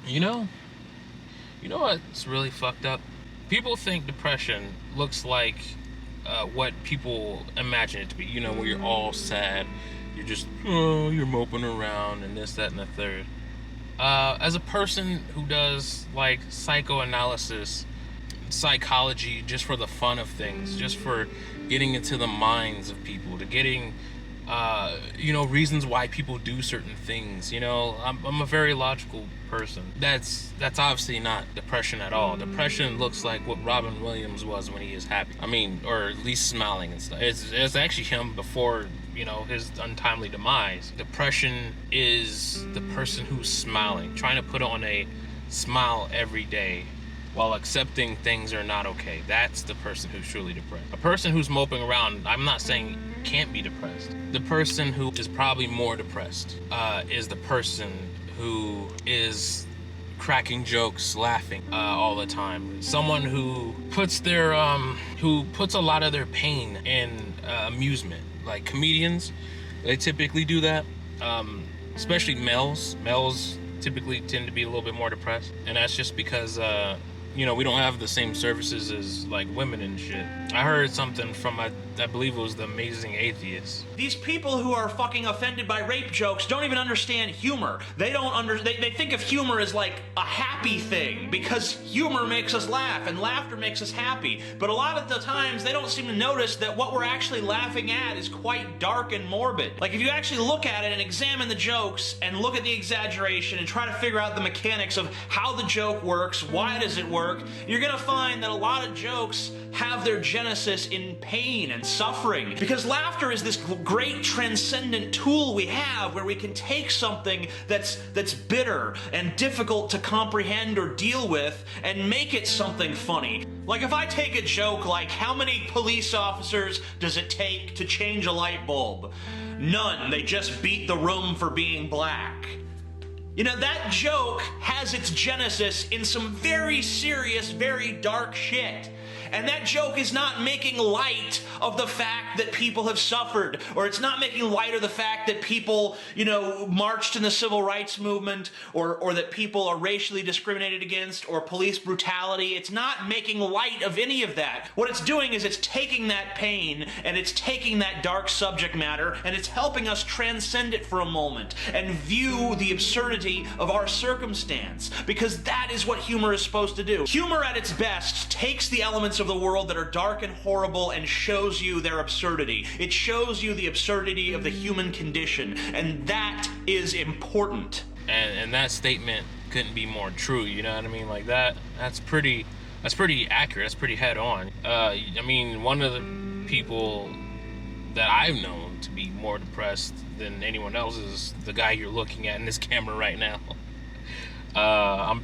You know, you know what's really fucked up? People think depression looks like what people imagine it to be. You know, where you're all sad, you're just you're moping around and this, that, and the third. As a person who does like psychoanalysis, psychology, just for the fun of things, just for getting into the minds of people, to getting reasons why people do certain things. I'm a very logical person. That's obviously not depression at all. Depression looks like what Robin Williams was when he is happy. I mean, or at least smiling and stuff. It's actually him before his untimely demise. Depression is the person who's smiling, trying to put on a smile every day while accepting things are not okay. That's the person who's truly depressed. A person who's moping around, I'm not saying can't be depressed. The person who is probably more depressed is the person who is cracking jokes, laughing all the time. Someone who puts a lot of their pain in amusement. Like comedians, they typically do that. Especially males. Males typically tend to be a little bit more depressed, and that's just because we don't have the same services as like women and shit. I heard something from I believe it was the Amazing Atheist. These people who are fucking offended by rape jokes don't even understand humor. They think of humor as like a happy thing because humor makes us laugh and laughter makes us happy. But a lot of the times they don't seem to notice that what we're actually laughing at is quite dark and morbid. Like if you actually look at it and examine the jokes and look at the exaggeration and try to figure out the mechanics of how the joke works, why does it work, you're gonna find that a lot of jokes have their genesis in pain and suffering. Because laughter is this great transcendent tool we have where we can take something that's bitter and difficult to comprehend or deal with and make it something funny. Like if I take a joke like, how many police officers does it take to change a light bulb? None. They just beat the room for being black. That joke has its genesis in some very serious, very dark shit. And that joke is not making light of the fact that people have suffered, or it's not making light of the fact that people, marched in the civil rights movement, or that people are racially discriminated against, or police brutality. It's not making light of any of that. What it's doing is it's taking that pain, and it's taking that dark subject matter, and it's helping us transcend it for a moment, and view the absurdity of our circumstance. Because that is what humor is supposed to do. Humor at its best takes the elements of the world that are dark and horrible and shows you their absurdity. It shows you the absurdity of the human condition, and that is important. And that statement couldn't be more true. You know what I mean? Like that's pretty accurate. That's pretty head on. One of the people that I've known to be more depressed than anyone else is the guy you're looking at in this camera right now. I'm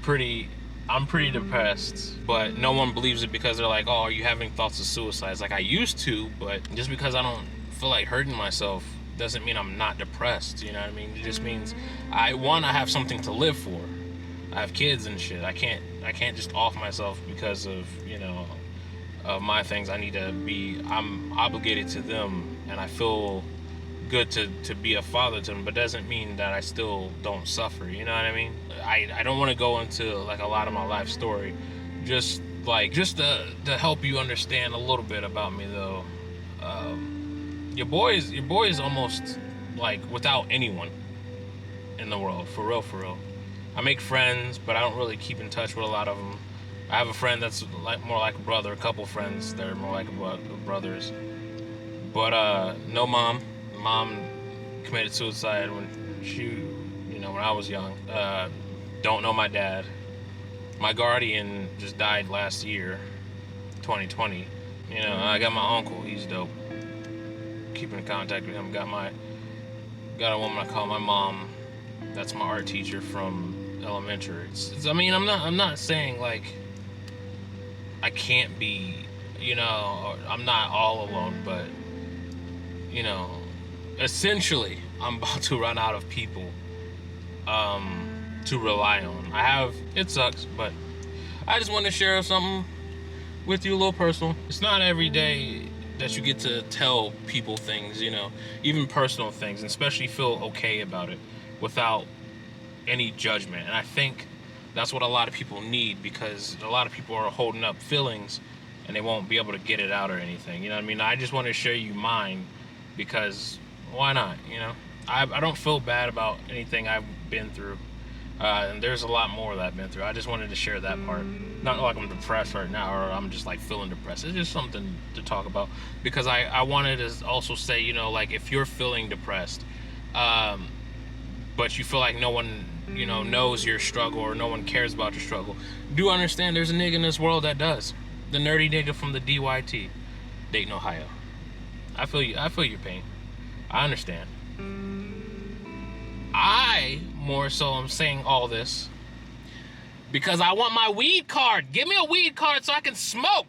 pretty depressed, but no one believes it because they're like, oh, are you having thoughts of suicide? It's like, I used to, but just because I don't feel like hurting myself doesn't mean I'm not depressed. You know what I mean? It just means I have something to live for. I have kids and shit. I can't just off myself because of of my things. I'm obligated to them, and I feel good to be a father to them, but doesn't mean that I still don't suffer. You know what I mean? I don't want to go into like a lot of my life story, just to help you understand a little bit about me though. Your boy is almost like without anyone in the world, for real. I make friends, but I don't really keep in touch with a lot of them. I have a friend that's like more like a brother, a couple friends that are more like brothers, but no mom. Mom committed suicide when when I was young. Don't know my dad. My guardian just died last year, 2020. I got my uncle. He's dope. Keeping in contact with him. Got a woman I call my mom. That's my art teacher from elementary. I'm not saying like I can't be, I'm not all alone, but essentially, I'm about to run out of people to rely on. It sucks, but I just want to share something with you, a little personal. It's not every day that you get to tell people things, even personal things, and especially feel okay about it without any judgment. And I think That's what a lot of people need, because a lot of people are holding up feelings and they won't be able to get it out or anything. You know what I mean? I just want to share you mine, because why not? You know, I don't feel bad about anything I've been through. And there's a lot more that I've been through. I just wanted to share that part. Not like I'm depressed right now, or I'm just like feeling depressed. It's just something to talk about, because I wanted to also say, you know, like, if you're feeling depressed, but you feel like no one, you know, knows your struggle, or no one cares about your struggle, do understand there's a nigga in this world that does. The nerdy nigga from the DYT, Dayton, Ohio. I feel you. I feel your pain. I understand. I more so am saying all this because I want my weed card. Give me a weed card so I can smoke.